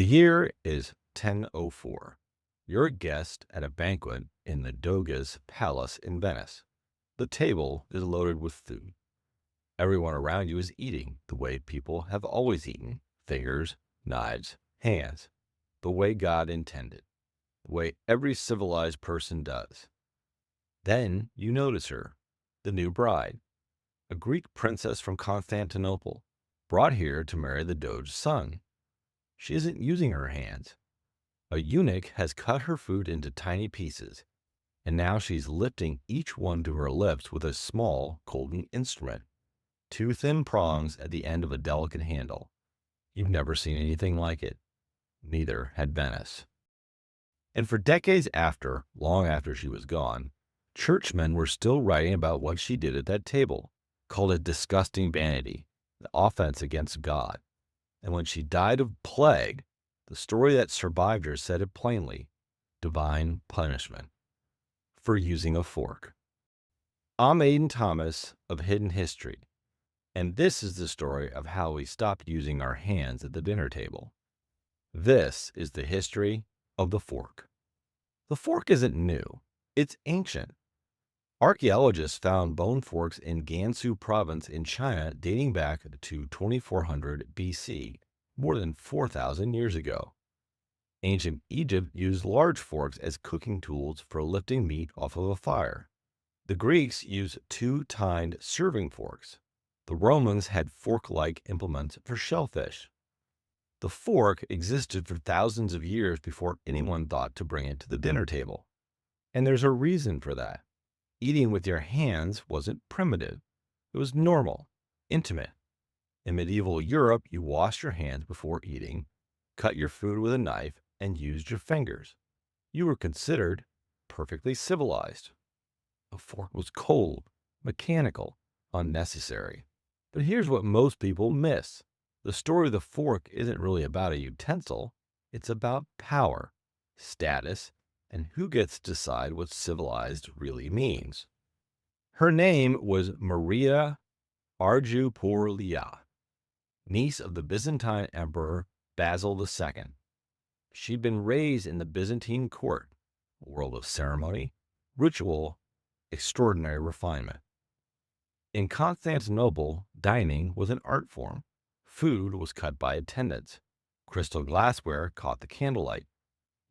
The year is 1004. You're a guest at a banquet in the Doge's palace in Venice. The table is loaded with food. Everyone around you is eating the way people have always eaten: fingers, knives, hands, the way God intended, the way every civilized person does. Then you notice her, the new bride, a Greek princess from Constantinople, brought here to marry the Doge's son. She isn't using her hands. A eunuch has cut her food into tiny pieces, and now she's lifting each one to her lips with a small golden instrument, two thin prongs at the end of a delicate handle. You've never seen anything like it. Neither had Venice. And for decades after, long after she was gone, churchmen were still writing about what she did at that table, called it disgusting vanity, the offense against God. And when she died of plague, the story that survived her said it plainly: divine punishment for using a fork. I'm Aiden Thomas of Hidden History, and this is the story of how we stopped using our hands at the dinner table. This is the history of the fork. The fork isn't new, it's ancient. Archaeologists found bone forks in Gansu province in China dating back to 2400 BC, more than 4,000 years ago. Ancient Egypt used large forks as cooking tools for lifting meat off of a fire. The Greeks used two-tined serving forks. The Romans had fork-like implements for shellfish. The fork existed for thousands of years before anyone thought to bring it to the dinner table. And there's a reason for that. Eating with your hands wasn't primitive. It was normal, intimate. In medieval Europe, you washed your hands before eating, cut your food with a knife, and used your fingers. You were considered perfectly civilized. The fork was cold, mechanical, unnecessary. But here's what most people miss. The story of the fork isn't really about a utensil. It's about power, status, and who gets to decide what civilized really means. Her name was Maria Arjuporlia, niece of the Byzantine Emperor Basil II. She'd been raised in the Byzantine court, a world of ceremony, ritual, extraordinary refinement. In Constantinople, dining was an art form. Food was cut by attendants. Crystal glassware caught the candlelight.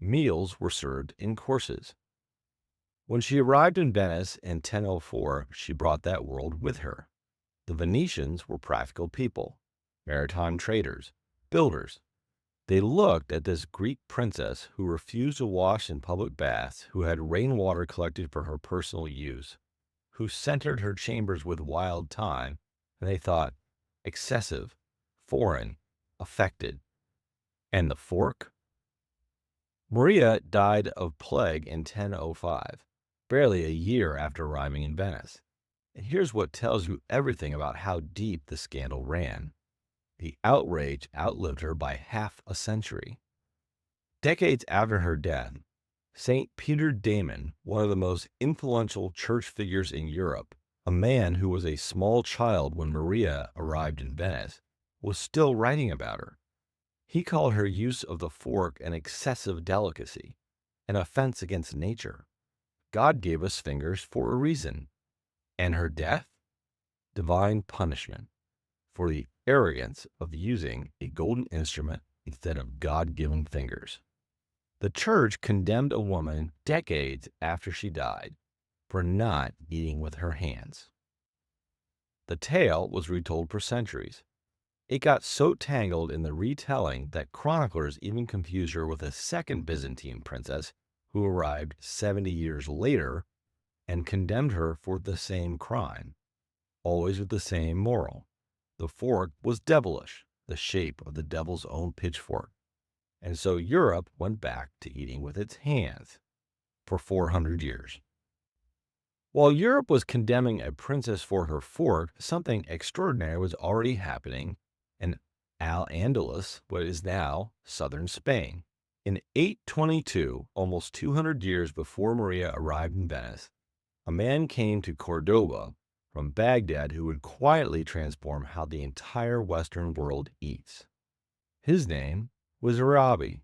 Meals were served in courses. When she arrived in Venice in 1004, she brought that world with her. The Venetians were practical people, maritime traders, builders. They looked at this Greek princess who refused to wash in public baths, who had rainwater collected for her personal use, who centered her chambers with wild thyme, and they thought, excessive, foreign, affected. And the fork? Maria died of plague in 1005, barely a year after arriving in Venice. And here's what tells you everything about how deep the scandal ran. The outrage outlived her by half a century. Decades after her death, St. Peter Damon, one of the most influential church figures in Europe, a man who was a small child when Maria arrived in Venice, was still writing about her. He called her use of the fork an excessive delicacy, an offense against nature. God gave us fingers for a reason. And her death? Divine punishment for the arrogance of using a golden instrument instead of God-given fingers. The church condemned a woman decades after she died for not eating with her hands. The tale was retold for centuries. It got so tangled in the retelling that chroniclers even confused her with a second Byzantine princess who arrived 70 years later and condemned her for the same crime, always with the same moral. The fork was devilish, the shape of the devil's own pitchfork. And so Europe went back to eating with its hands for 400 years. While Europe was condemning a princess for her fork, something extraordinary was already happening in Al-Andalus, what is now southern Spain. In 822, almost 200 years before Maria arrived in Venice, a man came to Cordoba from Baghdad who would quietly transform how the entire Western world eats. His name was Arabi.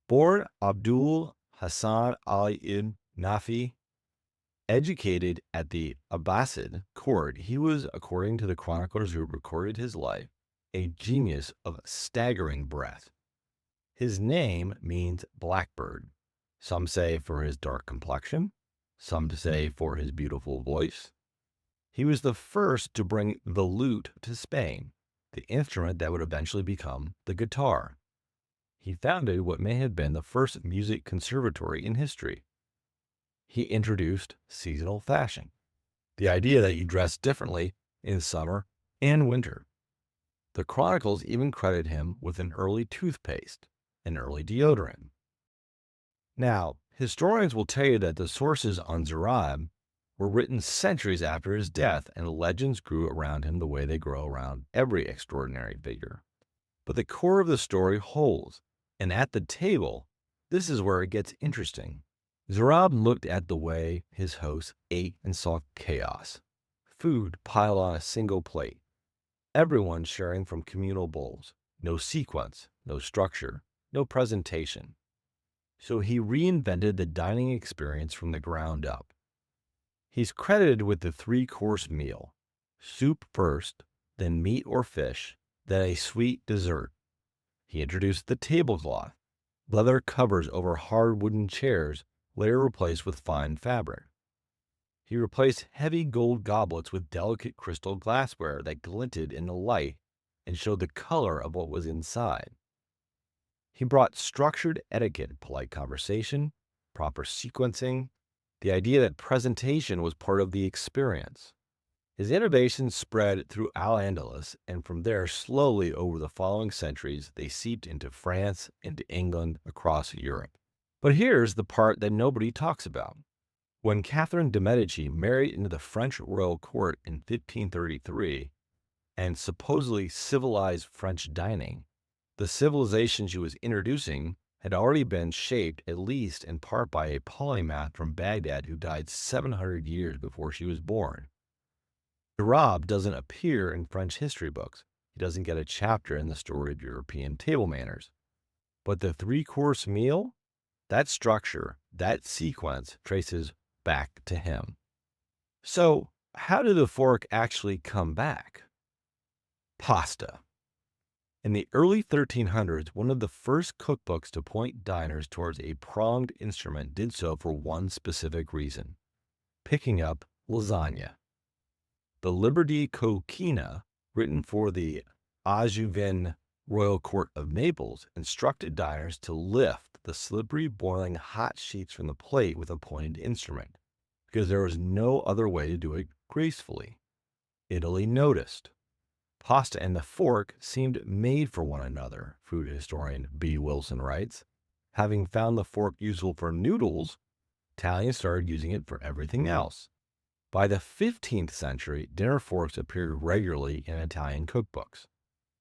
Born Abdul Hassan Ali ibn Nafi, educated at the Abbasid court, he was, according to the chroniclers who recorded his life, a genius of staggering breadth. His name means blackbird. Some say for his dark complexion, some say for his beautiful voice. He was the first to bring the lute to Spain, the instrument that would eventually become the guitar. He founded what may have been the first music conservatory in history. He introduced seasonal fashion, the idea that you dress differently in summer and winter. The chronicles even credit him with an early toothpaste, an early deodorant. Now, historians will tell you that the sources on Ziryab were written centuries after his death, and legends grew around him the way they grow around every extraordinary figure. But the core of the story holds, and at the table, this is where it gets interesting. Ziryab looked at the way his hosts ate and saw chaos. Food piled on a single plate. Everyone sharing from communal bowls. No sequence, no structure, no presentation. So he reinvented the dining experience from the ground up. He's credited with the three-course meal. Soup first, then meat or fish, then a sweet dessert. He introduced the tablecloth, leather covers over hard wooden chairs, later replaced with fine fabric. He replaced heavy gold goblets with delicate crystal glassware that glinted in the light and showed the color of what was inside. He brought structured etiquette, polite conversation, proper sequencing, the idea that presentation was part of the experience. His innovations spread through Al-Andalus, and from there, slowly over the following centuries, they seeped into France, into England, across Europe. But here's the part that nobody talks about. When Catherine de' Medici married into the French royal court in 1533 and supposedly civilized French dining, the civilization she was introducing had already been shaped, at least in part, by a polymath from Baghdad who died 700 years before she was born. Ziryab doesn't appear in French history books. He doesn't get a chapter in the story of European table manners. But the three-course meal, that structure, that sequence traces back to him. So, how did the fork actually come back? Pasta. In the early 1300s, one of the first cookbooks to point diners towards a pronged instrument did so for one specific reason: picking up lasagna. The Liberty Coquina, written for the Angevin royal court of Naples, instructed diners to lift the slippery, boiling hot sheets from the plate with a pointed instrument, because there was no other way to do it gracefully. Italy noticed. Pasta and the fork seemed made for one another, food historian B. Wilson writes. Having found the fork useful for noodles, Italians started using it for everything else. By the 15th century, dinner forks appeared regularly in Italian cookbooks.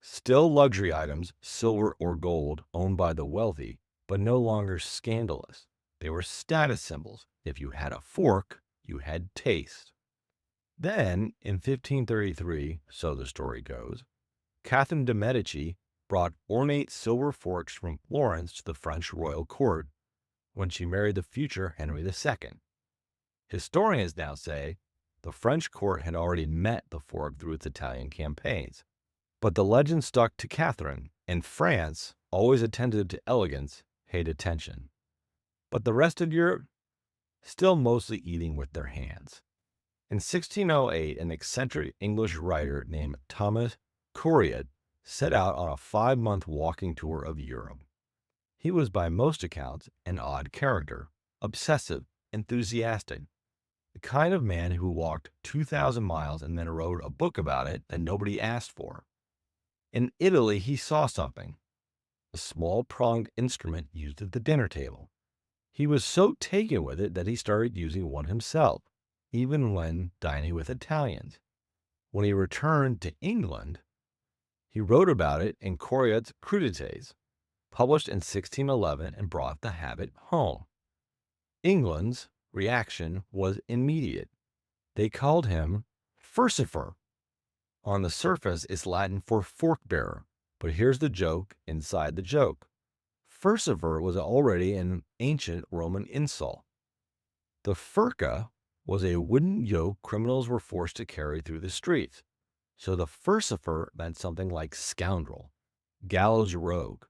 Still luxury items, silver or gold, owned by the wealthy, but no longer scandalous. They were status symbols. If you had a fork, you had taste. Then, in 1533, so the story goes, Catherine de' Medici brought ornate silver forks from Florence to the French royal court when she married the future Henry II. Historians now say the French court had already met the fork through its Italian campaigns. But the legend stuck to Catherine, and France, always attentive to elegance, paid attention. But the rest of Europe, still mostly eating with their hands. In 1608, an eccentric English writer named Thomas Coryat set out on a 5-month walking tour of Europe. He was by most accounts an odd character, obsessive, enthusiastic, the kind of man who walked 2,000 miles and then wrote a book about it that nobody asked for. In Italy, he saw something, a small pronged instrument used at the dinner table. He was so taken with it that he started using one himself, even when dining with Italians. When he returned to England, he wrote about it in Coryat's Crudités, published in 1611, and brought the habit home. England's reaction was immediate. They called him Furcifer. On the surface, it's Latin for fork bearer, But here's the joke inside the joke. Furcifer was already an ancient Roman insult. The furca was a wooden yoke criminals were forced to carry through the streets. So the Furcifer meant something like scoundrel, gallows rogue.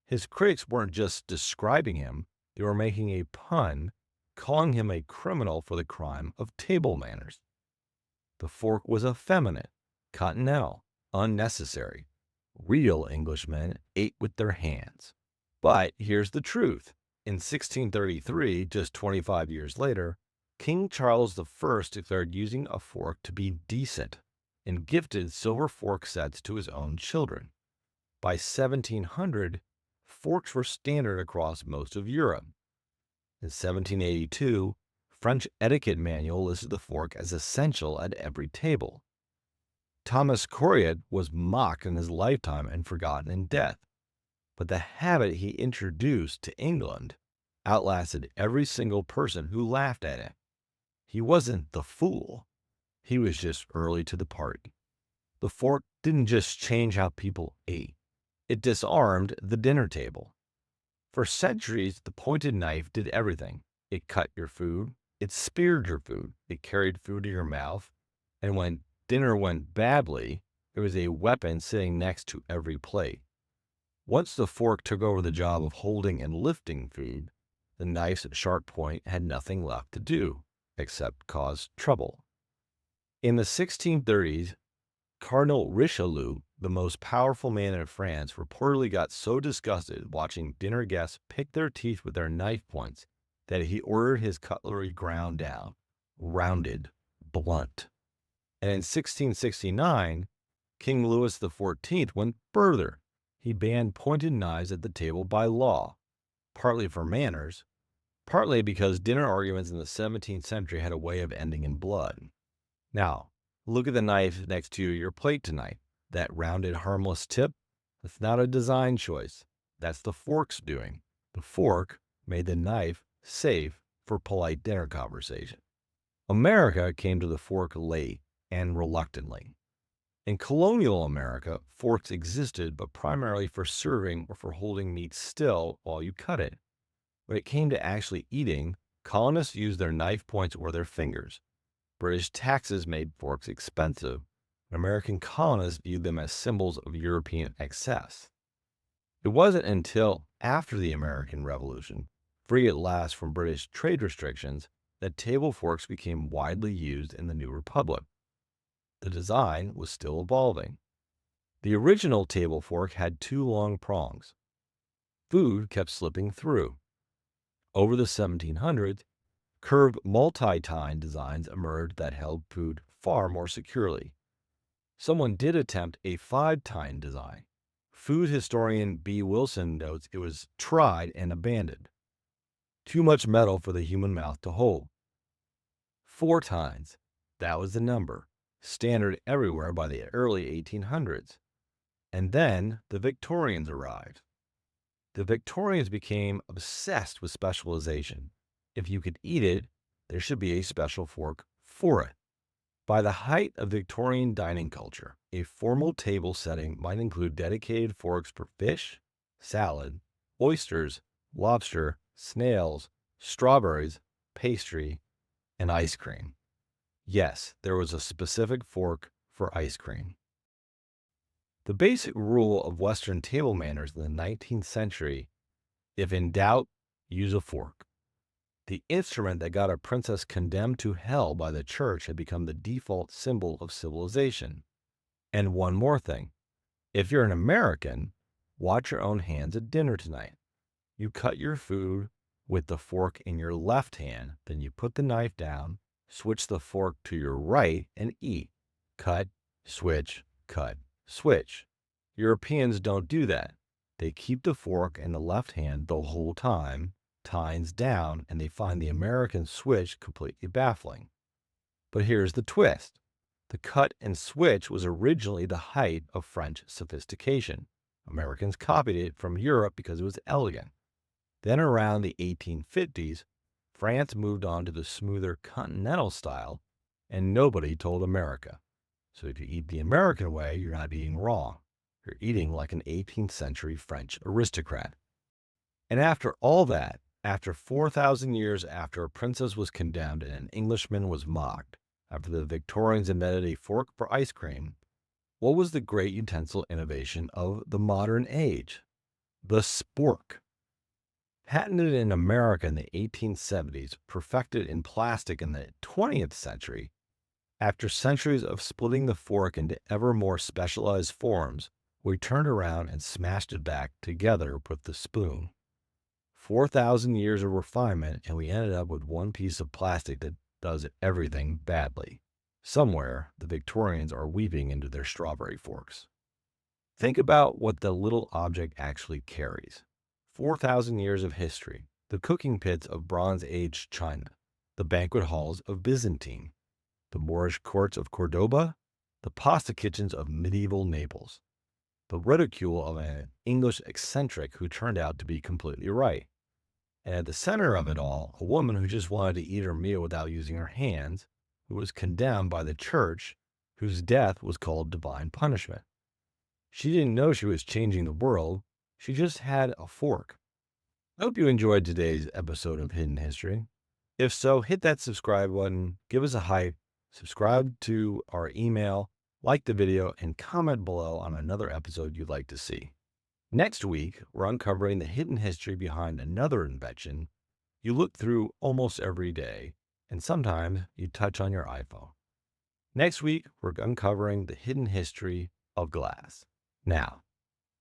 His critics weren't just describing him, they were making a pun, calling him a criminal for the crime of table manners. The fork was effeminate, continental, unnecessary. Real Englishmen ate with their hands. But here's the truth. In 1633, just 25 years later, King Charles I declared using a fork to be decent and gifted silver fork sets to his own children. By 1700, forks were standard across most of Europe. In 1782, French etiquette manual listed the fork as essential at every table. Thomas Coriat was mocked in his lifetime and forgotten in death, but the habit he introduced to England outlasted every single person who laughed at him. He wasn't the fool. He was just early to the party. The fork didn't just change how people ate. It disarmed the dinner table. For centuries, the pointed knife did everything. It cut your food. It speared your food. It carried food to your mouth. And when dinner went badly, it was a weapon sitting next to every plate. Once the fork took over the job of holding and lifting food, the knife's sharp point had nothing left to do except cause trouble. In the 1630s, Cardinal Richelieu, the most powerful man in France, reportedly got so disgusted watching dinner guests pick their teeth with their knife points that he ordered his cutlery ground down, rounded, blunt. And in 1669, King Louis XIV went further. He banned pointed knives at the table by law, partly for manners, partly because dinner arguments in the 17th century had a way of ending in blood. Now, look at the knife next to your plate tonight. That rounded, harmless tip, that's not a design choice. That's the fork's doing. The fork made the knife safe for polite dinner conversation. America came to the fork late and reluctantly. In colonial America, forks existed, but primarily for serving or for holding meat still while you cut it. When it came to actually eating, colonists used their knife points or their fingers. British taxes made forks expensive, and American colonists viewed them as symbols of European excess. It wasn't until after the American Revolution, free at last from British trade restrictions, that table forks became widely used in the new republic. The design was still evolving. The original table fork had two long prongs. Food kept slipping through. Over the 1700s, curved multi-tine designs emerged that held food far more securely. Someone did attempt a 5-tine design. Food historian B. Wilson notes it was tried and abandoned. Too much metal for the human mouth to hold. 4 tines, that was the number, standard everywhere by the early 1800s. And then the Victorians arrived. The Victorians became obsessed with specialization. If you could eat it, there should be a special fork for it. By the height of Victorian dining culture, a formal table setting might include dedicated forks for fish, salad, oysters, lobster, snails, strawberries, pastry, and ice cream. Yes, there was a specific fork for ice cream. The basic rule of Western table manners in the 19th century, if in doubt, use a fork. The instrument that got a princess condemned to hell by the church had become the default symbol of civilization. And one more thing. If you're an American, watch your own hands at dinner tonight. You cut your food with the fork in your left hand, then you put the knife down, switch the fork to your right, and eat. Cut, switch, cut, switch. Europeans don't do that. They keep the fork in the left hand the whole time, tines down, and they find the American switch completely baffling. But here's the twist. The cut and switch was originally the height of French sophistication. Americans copied it from Europe because it was elegant. Then around the 1850s, France moved on to the smoother continental style, and nobody told America. So if you eat the American way, you're not eating wrong. You're eating like an 18th century French aristocrat. And after all that, after 4,000 years after a princess was condemned and an Englishman was mocked, after the Victorians invented a fork for ice cream, what was the great utensil innovation of the modern age? The spork. Patented in America in the 1870s, perfected in plastic in the 20th century, after centuries of splitting the fork into ever more specialized forms, we turned around and smashed it back together with the spoon. 4,000 years of refinement, and we ended up with one piece of plastic that does everything badly. Somewhere, the Victorians are weeping into their strawberry forks. Think about what the little object actually carries. 4,000 years of history, the cooking pits of Bronze Age China, the banquet halls of Byzantine, the Moorish courts of Cordoba, the pasta kitchens of medieval Naples, the ridicule of an English eccentric who turned out to be completely right. And at the center of it all, a woman who just wanted to eat her meal without using her hands, who was condemned by the church, whose death was called divine punishment. She didn't know she was changing the world. She just had a fork. I hope you enjoyed today's episode of Hidden History. If so, hit that subscribe button, give us a hype, subscribe to our email, like the video, and comment below on another episode you'd like to see. Next week, we're uncovering the hidden history behind another invention you look through almost every day, and sometimes you touch on your iPhone. Next week, we're uncovering the hidden history of glass. Now,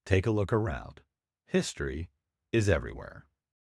take a look around. History is everywhere.